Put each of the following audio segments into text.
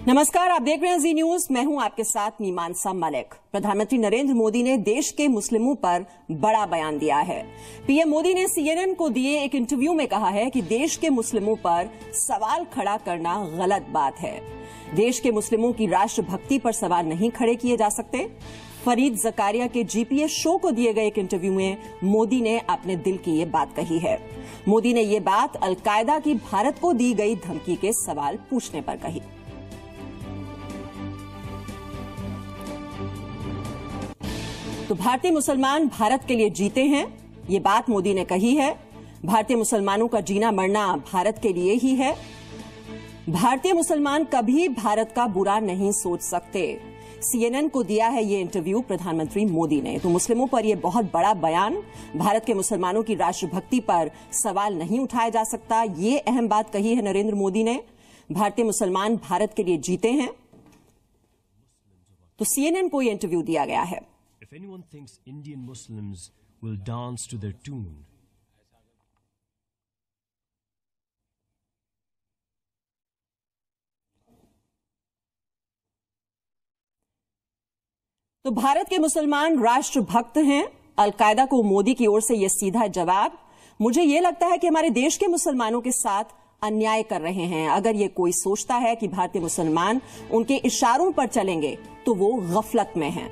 नमस्कार, आप देख रहे हैं जी न्यूज। मैं हूं आपके साथ मीमांसा मलिक। प्रधानमंत्री नरेंद्र मोदी ने देश के मुस्लिमों पर बड़ा बयान दिया है। पीएम मोदी ने सीएनएन को दिए एक इंटरव्यू में कहा है कि देश के मुस्लिमों पर सवाल खड़ा करना गलत बात है। देश के मुस्लिमों की राष्ट्रभक्ति पर सवाल नहीं खड़े किए जा सकते। फरीद जकारिया के जीपीएस शो को दिए गए एक इंटरव्यू में मोदी ने अपने दिल की ये बात कही है। मोदी ने ये बात अलकायदा की भारत को दी गई धमकी के सवाल पूछने पर कही। तो भारतीय मुसलमान भारत के लिए जीते हैं, ये बात मोदी ने कही है। भारतीय मुसलमानों का जीना मरना भारत के लिए ही है। भारतीय मुसलमान कभी भारत का बुरा नहीं सोच सकते। सीएनएन को दिया है ये इंटरव्यू प्रधानमंत्री मोदी ने। तो मुस्लिमों पर यह बहुत बड़ा बयान, भारत के मुसलमानों की राष्ट्रभक्ति पर सवाल नहीं उठाया जा सकता, ये अहम बात कही है नरेंद्र मोदी ने। भारतीय मुसलमान भारत के लिए जीते हैं। तो सीएनएन को यह इंटरव्यू दिया गया है। If anyone thinks Indian Muslims will dance to their tune, तो भारत के मुसलमान राष्ट्रभक्त हैं। अलकायदा को मोदी की ओर से यह सीधा जवाब। मुझे यह लगता है कि हमारे देश के मुसलमानों के साथ अन्याय कर रहे हैं। अगर ये कोई सोचता है कि भारतीय मुसलमान उनके इशारों पर चलेंगे तो वो गफलत में हैं।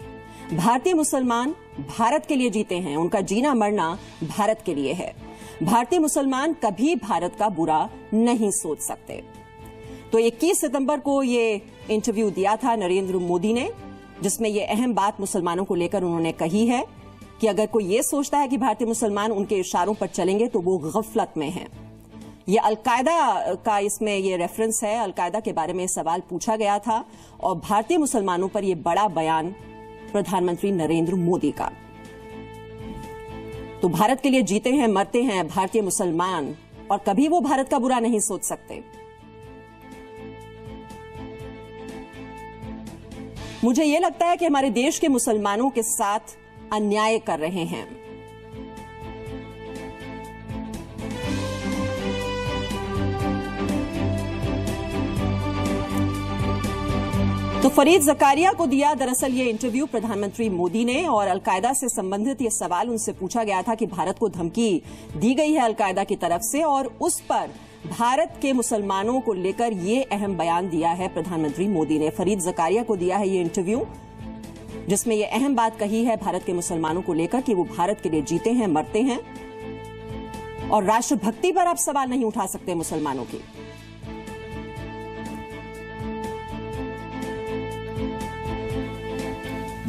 भारतीय मुसलमान भारत के लिए जीते हैं, उनका जीना मरना भारत के लिए है। भारतीय मुसलमान कभी भारत का बुरा नहीं सोच सकते। तो 21 सितंबर को ये इंटरव्यू दिया था नरेंद्र मोदी ने, जिसमें ये अहम बात मुसलमानों को लेकर उन्होंने कही है कि अगर कोई ये सोचता है कि भारतीय मुसलमान उनके इशारों पर चलेंगे तो वो गफलत में हैं। ये अलकायदा का इसमें ये रेफरेंस है। अलकायदा के बारे में सवाल पूछा गया था और भारतीय मुसलमानों पर यह बड़ा बयान प्रधानमंत्री नरेंद्र मोदी का। तो भारत के लिए जीते हैं मरते हैं भारतीय मुसलमान, और कभी वो भारत का बुरा नहीं सोच सकते। मुझे यह लगता है कि हमारे देश के मुसलमानों के साथ अन्याय कर रहे हैं। तो फरीद जकारिया को दिया दरअसल ये इंटरव्यू प्रधानमंत्री मोदी ने, और अलकायदा से संबंधित ये सवाल उनसे पूछा गया था कि भारत को धमकी दी गई है अलकायदा की तरफ से, और उस पर भारत के मुसलमानों को लेकर ये अहम बयान दिया है प्रधानमंत्री मोदी ने। फरीद जकारिया को दिया है ये इंटरव्यू, जिसमें ये अहम बात कही है भारत के मुसलमानों को लेकर कि वो भारत के लिए जीते हैं मरते हैं, और राष्ट्रभक्ति पर आप सवाल नहीं उठा सकते मुसलमानों की।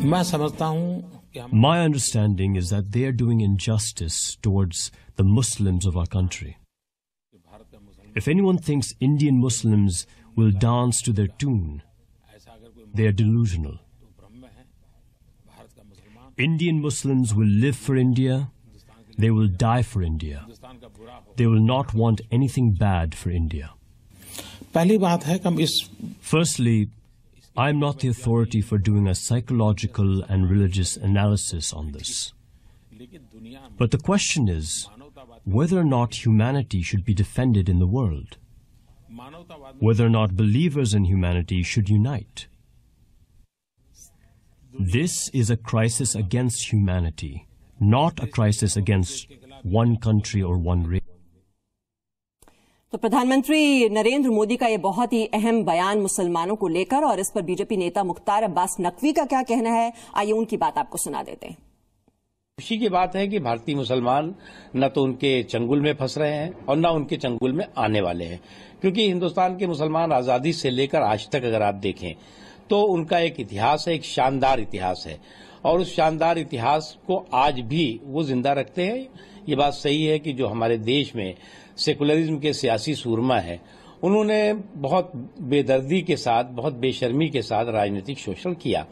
मैं समझता हूं my understanding is that they are doing injustice towards the Muslims of our country. If anyone thinks Indian Muslims will dance to their tune, they are delusional. Indian Muslims will live for India, they will die for India. They will not want anything bad for India. पहली बात है कि हम इस Firstly, I am not the authority for doing a psychological and religious analysis on this. But the question is whether or not humanity should be defended in the world, whether or not believers in humanity should unite. This is a crisis against humanity, not a crisis against one country or one race. तो प्रधानमंत्री नरेंद्र मोदी का ये बहुत ही अहम बयान मुसलमानों को लेकर, और इस पर बीजेपी नेता मुख्तार अब्बास नकवी का क्या कहना है, आइए उनकी बात आपको सुना देते हैं। खुशी की बात है कि भारतीय मुसलमान न तो उनके चंगुल में फंस रहे हैं और न उनके चंगुल में आने वाले हैं, क्योंकि हिंदुस्तान के मुसलमान आजादी से लेकर आज तक अगर आप देखें तो उनका एक इतिहास है, एक शानदार इतिहास है, और उस शानदार इतिहास को आज भी वो जिंदा रखते हैं। ये बात सही है कि जो हमारे देश में सेकुलरिज्म के सियासी सूरमा है, उन्होंने बहुत बेदर्दी के साथ, बहुत बेशर्मी के साथ राजनीतिक शोषण किया,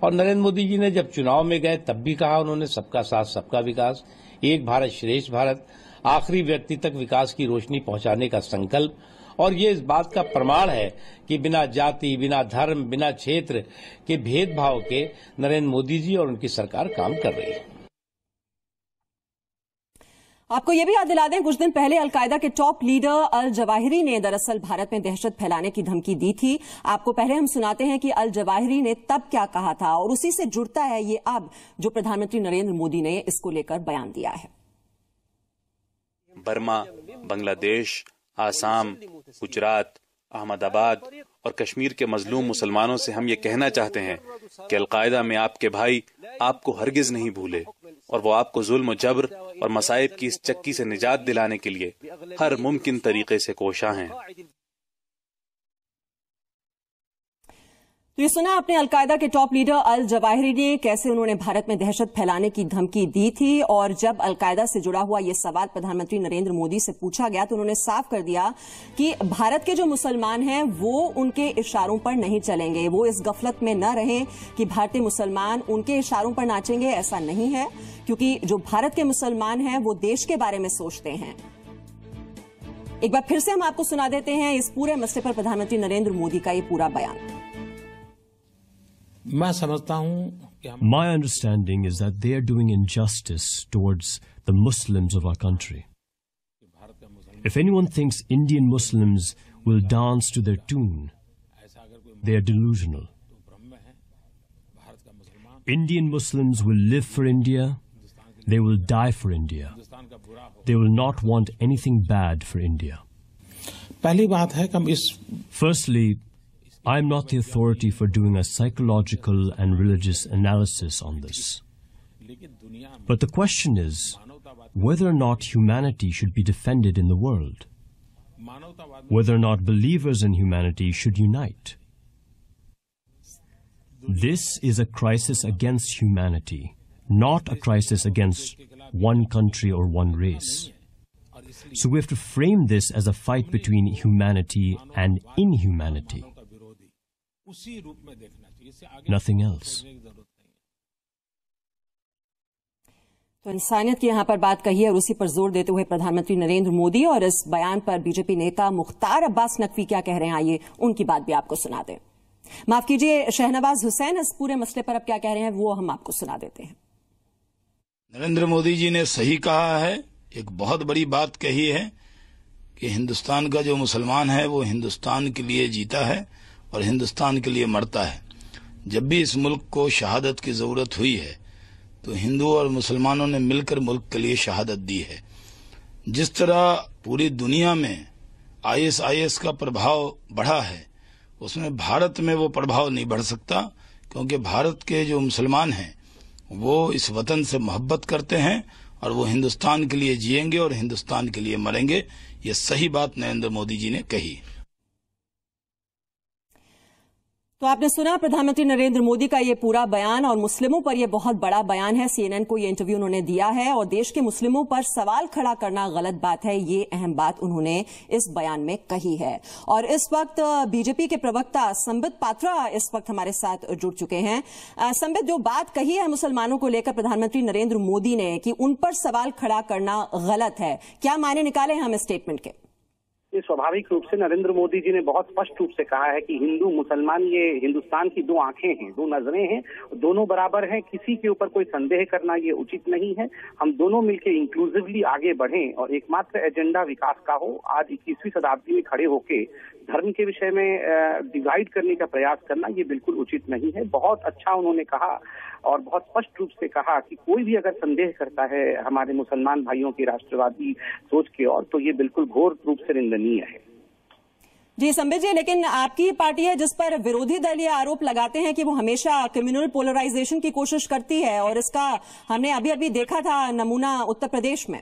और नरेंद्र मोदी जी ने जब चुनाव में गए तब भी कहा उन्होंने सबका साथ सबका विकास, एक भारत श्रेष्ठ भारत, आखिरी व्यक्ति तक विकास की रोशनी पहुंचाने का संकल्प। और ये इस बात का प्रमाण है कि बिना जाति, बिना धर्म, बिना क्षेत्र के भेदभाव के नरेंद्र मोदी जी और उनकी सरकार काम कर रही है। आपको ये भी याद दिला दें, कुछ दिन पहले अलकायदा के टॉप लीडर अल जवाहिरी ने दरअसल भारत में दहशत फैलाने की धमकी दी थी। आपको पहले हम सुनाते हैं कि अल जवाहिरी ने तब क्या कहा था, और उसी से जुड़ता है ये अब जो प्रधानमंत्री नरेंद्र मोदी ने इसको लेकर बयान दिया है। बर्मा, बांग्लादेश, आसाम, गुजरात, अहमदाबाद और कश्मीर के मजलूम मुसलमानों से हम ये कहना चाहते हैं कि अलकायदा में आपके भाई आपको हरगिज नहीं भूले और वो आपको जुल्म और जबर और मसाइब की इस चक्की से निजात दिलाने के लिए हर मुमकिन तरीके से कोशा हैं। तो ये सुना आपने अलकायदा के टॉप लीडर अल जवाहिरी ने कैसे उन्होंने भारत में दहशत फैलाने की धमकी दी थी। और जब अलकायदा से जुड़ा हुआ ये सवाल प्रधानमंत्री नरेंद्र मोदी से पूछा गया तो उन्होंने साफ कर दिया कि भारत के जो मुसलमान हैं वो उनके इशारों पर नहीं चलेंगे। वो इस गफलत में न रहें कि भारतीय मुसलमान उनके इशारों पर नाचेंगे, ऐसा नहीं है, क्योंकि जो भारत के मुसलमान हैं वो देश के बारे में सोचते हैं। एक बार फिर से हम आपको सुना देते हैं इस पूरे मसले पर प्रधानमंत्री नरेंद्र मोदी का ये पूरा बयान। मैं समझता हूं कि My understanding is that they are doing injustice towards the Muslims of our country. If anyone thinks Indian Muslims will dance to their tune, they are delusional. Indian Muslims will live for India, they will die for India. They will not want anything bad for India. पहली बात है कि हम इस Firstly, I am not the authority for doing a psychological and religious analysis on this. But the question is whether or not humanity should be defended in the world, whether or not believers in humanity should unite. This is a crisis against humanity, not a crisis against one country or one race. So we have to frame this as a fight between humanity and inhumanity. Nothing else. तो इंसानियत की यहां पर बात कही है और उसी पर जोर देते हुए प्रधानमंत्री नरेंद्र मोदी और इस बयान पर बीजेपी नेता मुख्तार अब्बास नकवी क्या कह रहे हैं, आइए उनकी बात भी आपको सुना दें। माफ कीजिए, शहनवाज हुसैन इस पूरे मसले पर अब क्या कह रहे हैं वो हम आपको सुना देते हैं। नरेंद्र मोदी जी ने सही कहा है, एक बहुत बड़ी बात कही है कि हिंदुस्तान का जो मुसलमान है वो हिंदुस्तान के लिए जीता है और हिंदुस्तान के लिए मरता है। जब भी इस मुल्क को शहादत की जरूरत हुई है तो हिंदू और मुसलमानों ने मिलकर मुल्क के लिए शहादत दी है। जिस तरह पूरी दुनिया में ISIS का प्रभाव बढ़ा है, उसमें भारत में वो प्रभाव नहीं बढ़ सकता, क्योंकि भारत के जो मुसलमान हैं वो इस वतन से मोहब्बत करते हैं और वो हिंदुस्तान के लिए जिएंगे और हिंदुस्तान के लिए मरेंगे। ये सही बात नरेंद्र मोदी जी ने कही। तो आपने सुना प्रधानमंत्री नरेंद्र मोदी का ये पूरा बयान, और मुस्लिमों पर यह बहुत बड़ा बयान है। CNN को ये इंटरव्यू उन्होंने दिया है और देश के मुस्लिमों पर सवाल खड़ा करना गलत बात है, ये अहम बात उन्होंने इस बयान में कही है। और इस वक्त बीजेपी के प्रवक्ता संबित पात्रा इस वक्त हमारे साथ जुड़ चुके हैं। संबित, जो बात कही है मुसलमानों को लेकर प्रधानमंत्री नरेंद्र मोदी ने कि उन पर सवाल खड़ा करना गलत है, क्या मायने निकाले हम इस स्टेटमेंट के? स्वाभाविक रूप से नरेंद्र मोदी जी ने बहुत स्पष्ट रूप से कहा है कि हिंदू मुसलमान ये हिंदुस्तान की दो आंखें हैं, दो नजरें हैं, दोनों बराबर हैं, किसी के ऊपर कोई संदेह करना ये उचित नहीं है। हम दोनों मिलकर इंक्लूसिवली आगे बढ़ें और एकमात्र एजेंडा विकास का हो। आज 21वीं शताब्दी में खड़े होके धर्म के विषय में डिवाइड करने का प्रयास करना ये बिल्कुल उचित नहीं है। बहुत अच्छा उन्होंने कहा और बहुत स्पष्ट रूप से कहा कि कोई भी अगर संदेह करता है हमारे मुसलमान भाइयों की राष्ट्रवादी सोच की ओर, तो ये बिल्कुल घोर रूप से निंदनीय है। जी संबित जी, लेकिन आपकी पार्टी है जिस पर विरोधी दल ये आरोप लगाते हैं कि वो हमेशा कम्युनल पोलराइजेशन की कोशिश करती है, और इसका हमने अभी अभी देखा था नमूना उत्तर प्रदेश में।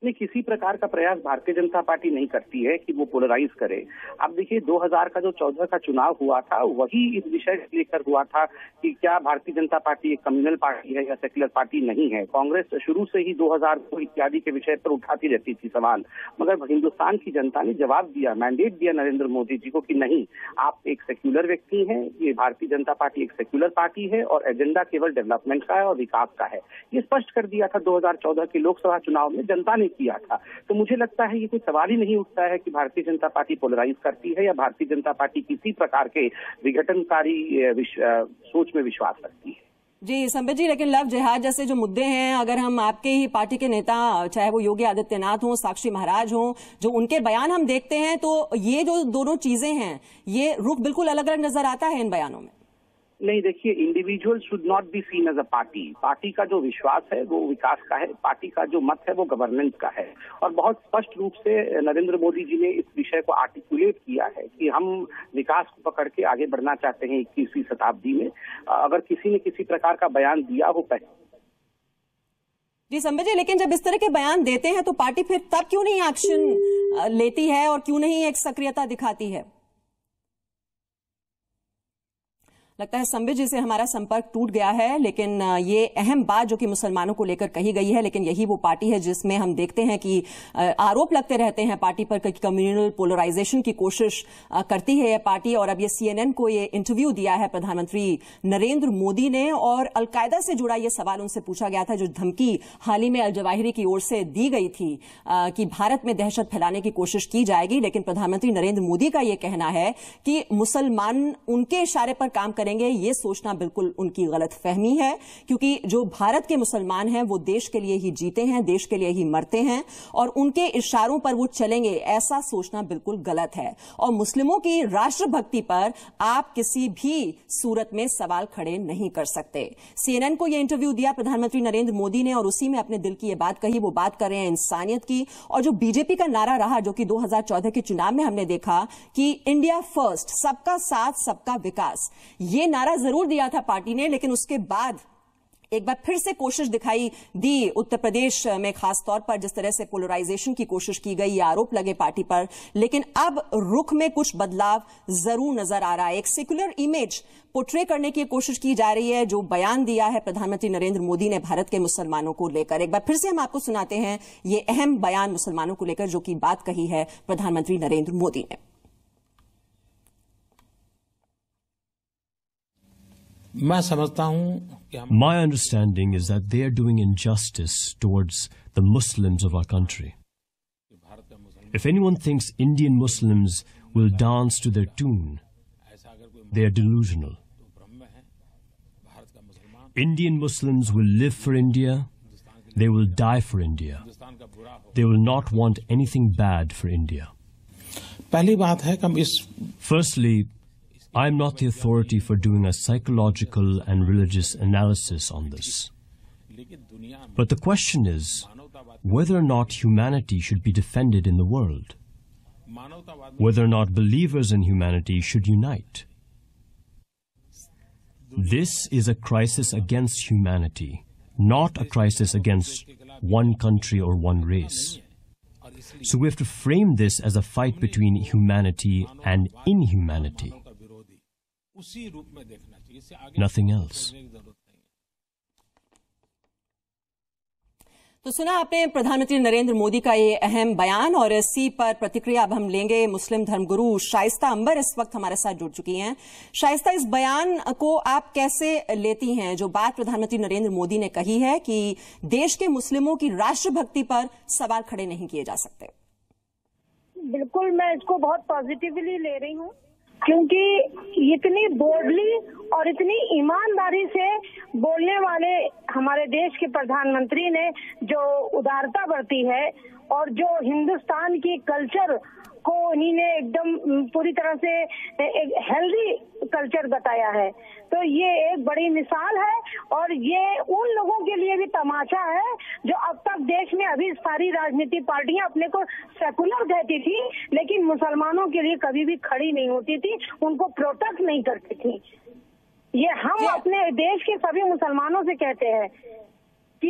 नहीं, किसी प्रकार का प्रयास भारतीय जनता पार्टी नहीं करती है कि वो पोलराइज करे। अब देखिए 2000 का जो 14 का चुनाव हुआ था वही इस विषय से लेकर हुआ था कि क्या भारतीय जनता पार्टी एक कम्युनल पार्टी है या सेक्युलर पार्टी नहीं है। कांग्रेस शुरू से ही 2002 इत्यादि के विषय पर उठाती रहती थी सवाल, मगर हिंदुस्तान की जनता ने जवाब दिया, मैंडेट दिया नरेंद्र मोदी जी को कि नहीं, आप एक सेक्युलर व्यक्ति हैं, ये भारतीय जनता पार्टी एक सेक्युलर पार्टी है और एजेंडा केवल डेवलपमेंट का है और विकास का है। ये स्पष्ट कर दिया था 2014 के लोकसभा चुनाव में, जनता ने किया था। तो मुझे लगता है ये कोई सवाल ही नहीं उठता है कि भारतीय जनता पार्टी पोलराइज करती है या भारतीय जनता पार्टी किसी प्रकार के विघटनकारी सोच में विश्वास रखती है। जी संबित जी, लेकिन लव जिहाद जैसे जो मुद्दे हैं, अगर हम आपके ही पार्टी के नेता, चाहे वो योगी आदित्यनाथ हों, साक्षी महाराज हों, जो उनके बयान हम देखते हैं, तो ये जो दोनों चीजें हैं, ये रुख बिल्कुल अलग अलग नजर आता है इन बयानों में। नहीं, देखिए, individual should not be seen as a party. Party का जो विश्वास है वो विकास का है, पार्टी का जो मत है वो गवर्नेंस का है। और बहुत स्पष्ट रूप से नरेंद्र मोदी जी ने इस विषय को आर्टिकुलेट किया है कि हम विकास को पकड़ के आगे बढ़ना चाहते हैं 21वीं शताब्दी में। अगर किसी ने किसी प्रकार का बयान दिया हो पहले। जी संबित जी, लेकिन जब इस तरह के बयान देते हैं तो पार्टी फिर तब क्यों नहीं एक्शन लेती है और क्यों नहीं एक सक्रियता दिखाती है? लगता है संबित जी से हमारा संपर्क टूट गया है, लेकिन ये अहम बात जो कि मुसलमानों को लेकर कही गई है, लेकिन यही वो पार्टी है जिसमें हम देखते हैं कि आरोप लगते रहते हैं पार्टी पर कि कम्युनल पोलराइजेशन की कोशिश करती है यह पार्टी। और अब ये CNN को ये इंटरव्यू दिया है प्रधानमंत्री नरेंद्र मोदी ने, और अलकायदा से जुड़ा ये सवाल उनसे पूछा गया था, जो धमकी हाल ही में अल जवाहिरी की ओर से दी गई थी कि भारत में दहशत फैलाने की कोशिश की जाएगी। लेकिन प्रधानमंत्री नरेंद्र मोदी का यह कहना है कि मुसलमान उनके इशारे पर काम ये सोचना बिल्कुल उनकी गलतफहमी है, क्योंकि जो भारत के मुसलमान हैं वो देश के लिए ही जीते हैं, देश के लिए ही मरते हैं, और उनके इशारों पर वो चलेंगे, ऐसा सोचना बिल्कुल गलत है। और मुस्लिमों की राष्ट्रभक्ति पर आप किसी भी सूरत में सवाल खड़े नहीं कर सकते। CNN को यह इंटरव्यू दिया प्रधानमंत्री नरेंद्र मोदी ने, और उसी में अपने दिल की ये बात कही। वो बात कर रहे हैं इंसानियत की, और जो बीजेपी का नारा रहा, जो कि 2014 के चुनाव में हमने देखा कि इंडिया फर्स्ट, सबका साथ सबका विकास, ये नारा जरूर दिया था पार्टी ने, लेकिन उसके बाद एक बार फिर से कोशिश दिखाई दी उत्तर प्रदेश में, खास तौर पर जिस तरह से पोलराइजेशन की कोशिश की गई, आरोप लगे पार्टी पर। लेकिन अब रुख में कुछ बदलाव जरूर नजर आ रहा है। एक सेक्युलर इमेज पोर्ट्रे करने की कोशिश की जा रही है, जो बयान दिया है प्रधानमंत्री नरेंद्र मोदी ने भारत के मुसलमानों को लेकर। एक बार फिर से हम आपको सुनाते हैं ये अहम बयान मुसलमानों को लेकर, जो कि बात कही है प्रधानमंत्री नरेंद्र मोदी ने। मैं समझता हूं कि My understanding is that they are doing injustice towards the Muslims of our country. If anyone thinks Indian Muslims will dance to their tune, they are delusional. Indian Muslims will live for India, they will die for India. They will not want anything bad for India. पहली बात है कि हम इस Firstly, I am not the authority for doing a psychological and religious analysis on this. But the question is whether or not humanity should be defended in the world, whether or not believers in humanity should unite. This is a crisis against humanity, not a crisis against one country or one race. So we have to frame this as a fight between humanity and inhumanity. Nothing else. तो सुना आपने प्रधानमंत्री नरेंद्र मोदी का ये अहम बयान, और इसी पर प्रतिक्रिया अब हम लेंगे। मुस्लिम धर्मगुरु शाइस्ता अंबर इस वक्त हमारे साथ जुड़ चुकी हैं। शाइस्ता, इस बयान को आप कैसे लेती हैं, जो बात प्रधानमंत्री नरेंद्र मोदी ने कही है कि देश के मुस्लिमों की राष्ट्रभक्ति पर सवाल खड़े नहीं किए जा सकते? बिल्कुल, मैं इसको बहुत पॉजिटिवली ले रही हूँ, क्योंकि इतनी बोल्डली और इतनी ईमानदारी से बोलने वाले हमारे देश के प्रधानमंत्री ने जो उदारता बरती है, और जो हिंदुस्तान की कल्चर को उन्हीं ने एकदम पूरी तरह से एक हेल्दी कल्चर बताया है, तो ये एक बड़ी मिसाल है। और ये उन लोगों के लिए भी तमाशा है जो अब तक देश में, अभी सारी राजनीतिक पार्टियां अपने को सेकुलर कहती थी, लेकिन मुसलमानों के लिए कभी भी खड़ी नहीं होती थी, उनको प्रोटेक्ट नहीं करती थी। ये हम अपने देश के सभी मुसलमानों से कहते हैं कि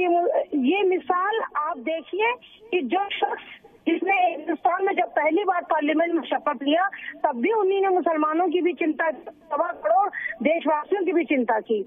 ये मिसाल आप देखिए कि जो शख्स जिसने हिंदुस्तान में जब पहली बार पार्लियामेंट में शपथ लिया, तब भी उन्हीं ने मुसलमानों की भी चिंता की, 1.25 करोड़ देशवासियों की भी चिंता की।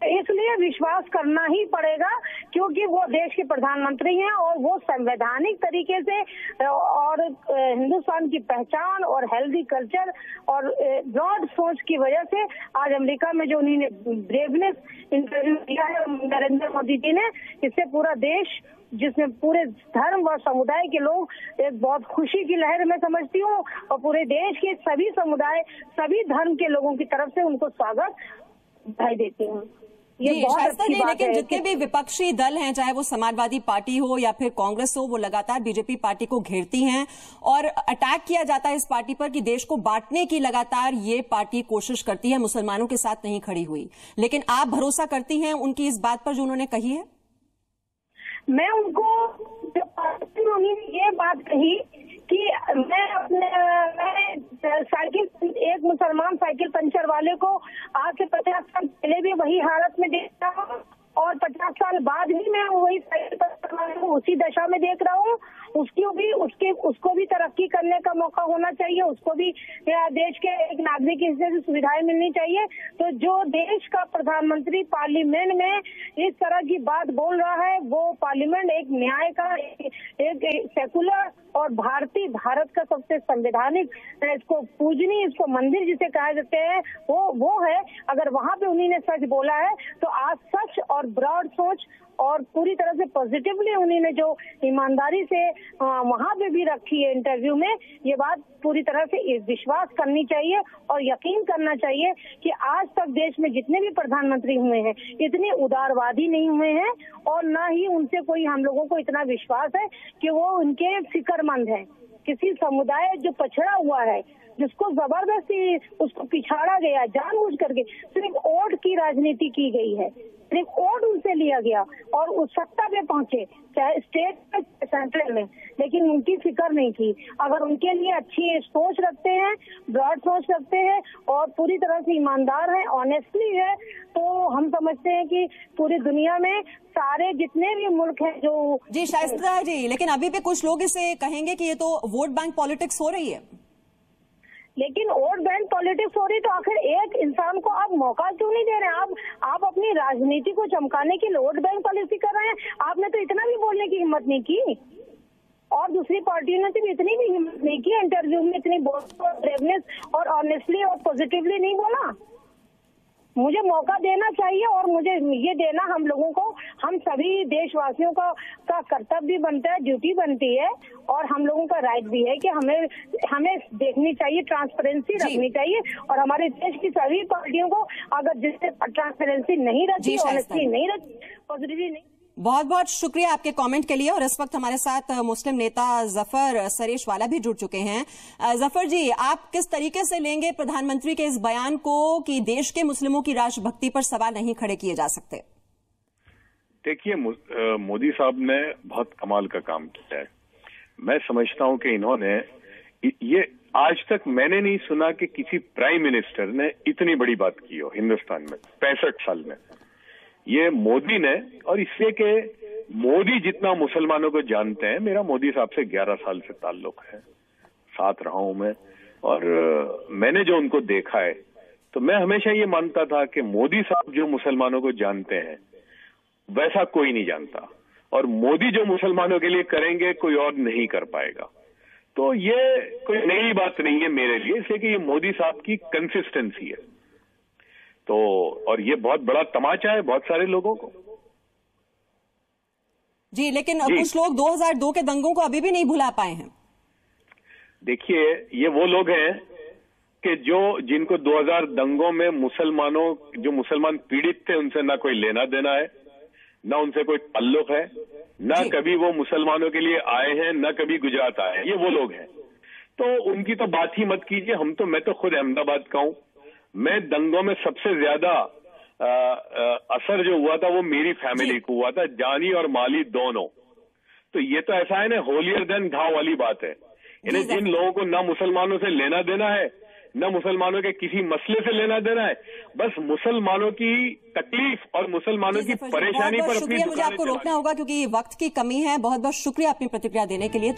इसलिए विश्वास करना ही पड़ेगा, क्योंकि वो देश के प्रधानमंत्री हैं और वो संवैधानिक तरीके से और हिंदुस्तान की पहचान और हेल्दी कल्चर और ब्रॉड सोच की वजह से आज अमेरिका में जो उन्होंने ब्रेवनेस इंटरव्यू दिया है नरेंद्र मोदी जी ने, इससे पूरा देश, जिसमें पूरे धर्म और समुदाय के लोग, एक बहुत खुशी की लहर मैं समझती हूँ, और पूरे देश के सभी समुदाय, सभी धर्म के लोगों की तरफ से उनको स्वागत बधाई देती हूँ। ये बहुत अच्छी बात लेकिन है। जितने भी विपक्षी दल हैं, चाहे वो समाजवादी पार्टी हो या फिर कांग्रेस हो, वो लगातार बीजेपी पार्टी को घेरती हैं और अटैक किया जाता है इस पार्टी पर कि देश को बांटने की लगातार ये पार्टी कोशिश करती है, मुसलमानों के साथ नहीं खड़ी हुई। लेकिन आप भरोसा करती हैं उनकी इस बात पर जो उन्होंने कही है? मैं उनको उन्होंने ये बात कही कि मैं साइकिल, एक मुसलमान साइकिल पंचर वाले को आज से 50 साल पहले भी वही हालत में देख रहा हूँ और 50 साल बाद भी मैं वही साइकिल पंचर वाले को उसी दशा में देख रहा हूँ। उसको भी तरक्की करने का मौका होना चाहिए, उसको भी देश के एक नागरिक के हिस्से से सुविधाएं मिलनी चाहिए। तो जो देश का प्रधानमंत्री पार्लियामेंट में इस तरह की बात बोल रहा है, वो पार्लियामेंट एक न्याय का, एक सेकुलर और भारत का सबसे संवैधानिक, इसको पूजनीय, इसको मंदिर जिसे कहा जाते हैं, वो है। अगर वहां पे उन्हीं ने सच बोला है तो आज सच और ब्रॉड सोच और पूरी तरह से पॉजिटिवली उन्होंने जो ईमानदारी से वहां पे भी रखी है इंटरव्यू में, ये बात पूरी तरह से विश्वास करनी चाहिए और यकीन करना चाहिए कि आज तक देश में जितने भी प्रधानमंत्री हुए हैं इतने उदारवादी नहीं हुए हैं और ना ही उनसे कोई हम लोगों को इतना विश्वास है कि वो उनके फिक्रमंद हैं। किसी समुदाय जो पछड़ा हुआ है, जिसको जबरदस्ती उसको पिछाड़ा गया जानबूझ करके, सिर्फ वोट की राजनीति की गई है, सिर्फ वोट उनसे लिया गया और उस सत्ता पे पहुंचे, चाहे स्टेट में सेंट्रल में, लेकिन उनकी फिक्र नहीं की। अगर उनके लिए अच्छी सोच रखते हैं, ब्रॉड सोच रखते हैं और पूरी तरह से ईमानदार है, ऑनेस्टली है, तो हम समझते हैं कि पूरी दुनिया में सारे जितने भी मुल्क हैं जो। जी शाइस्ता जी, लेकिन अभी भी कुछ लोग इसे कहेंगे कि ये तो वोट बैंक पॉलिटिक्स हो रही है। लेकिन वोट बैंक पॉलिटिक्स हो रही तो आखिर एक इंसान को आप मौका क्यों नहीं दे रहे हैं? आप अपनी राजनीति को चमकाने के लिए वोट बैंक पॉलिसी कर रहे हैं। आपने तो इतना भी बोलने की हिम्मत नहीं की और दूसरी पार्टियों ने तो इतनी भी हिम्मत नहीं की, इंटरव्यू में इतनी ब्रेवनेस और ऑनेस्टली और पॉजिटिवली नहीं बोला। मुझे मौका देना चाहिए और मुझे ये देना हम लोगों को, हम सभी देशवासियों का कर्तव्य बनता है, ड्यूटी बनती है और हम लोगों का राइट भी है कि हमें देखनी चाहिए, ट्रांसपेरेंसी रखनी चाहिए और हमारे देश की सभी पार्टियों को अगर जिससे ट्रांसपेरेंसी नहीं रखी, ऑनेस्टी नहीं रखी, पॉजिटिवली नहीं। बहुत बहुत शुक्रिया आपके कमेंट के लिए। और इस वक्त हमारे साथ मुस्लिम नेता जफर सरेशवाला भी जुड़ चुके हैं। जफर जी, आप किस तरीके से लेंगे प्रधानमंत्री के इस बयान को कि देश के मुस्लिमों की राष्ट्रभक्ति पर सवाल नहीं खड़े किए जा सकते? देखिए, मोदी साहब ने बहुत कमाल का काम किया है। मैं समझता हूं कि इन्होंने ये आज तक मैंने नहीं सुना कि किसी प्राइम मिनिस्टर ने इतनी बड़ी बात की हो हिंदुस्तान में 65 साल में। ये मोदी ने, और इसलिए कि मोदी जितना मुसलमानों को जानते हैं, मेरा मोदी साहब से 11 साल से ताल्लुक है, साथ रहा हूं मैं, और मैंने जो उनको देखा है तो मैं हमेशा ये मानता था कि मोदी साहब जो मुसलमानों को जानते हैं वैसा कोई नहीं जानता, और मोदी जो मुसलमानों के लिए करेंगे कोई और नहीं कर पाएगा। तो ये कोई नई बात नहीं है मेरे लिए, इसलिए कि ये मोदी साहब की कंसिस्टेंसी है। तो और ये बहुत बड़ा तमाचा है बहुत सारे लोगों को। जी, लेकिन कुछ लोग 2002 के दंगों को अभी भी नहीं भुला पाए हैं। देखिए, ये वो लोग हैं कि जिनको 2000 दंगों में जो मुसलमान पीड़ित थे उनसे ना कोई लेना देना है, ना उनसे कोई ताल्लुक है, ना कभी वो मुसलमानों के लिए आए हैं, ना कभी गुजरात आए हैं। ये वो लोग हैं, तो उनकी तो बात ही मत कीजिए। मैं तो खुद अहमदाबाद का हूं। मैं दंगों में सबसे ज्यादा असर जो हुआ था वो मेरी फैमिली को हुआ था, जानी और माली दोनों। तो ये तो ऐसा है ना, होलियर देन घाव वाली बात है। इन्हें जिन लोगों को ना मुसलमानों से लेना देना है, न मुसलमानों के किसी मसले से लेना देना है, बस मुसलमानों की तकलीफ और मुसलमानों की परेशानी पर अपनी। मुझे आपको रोकना होगा क्योंकि वक्त की कमी है। बहुत बहुत शुक्रिया अपनी प्रतिक्रिया देने के लिए।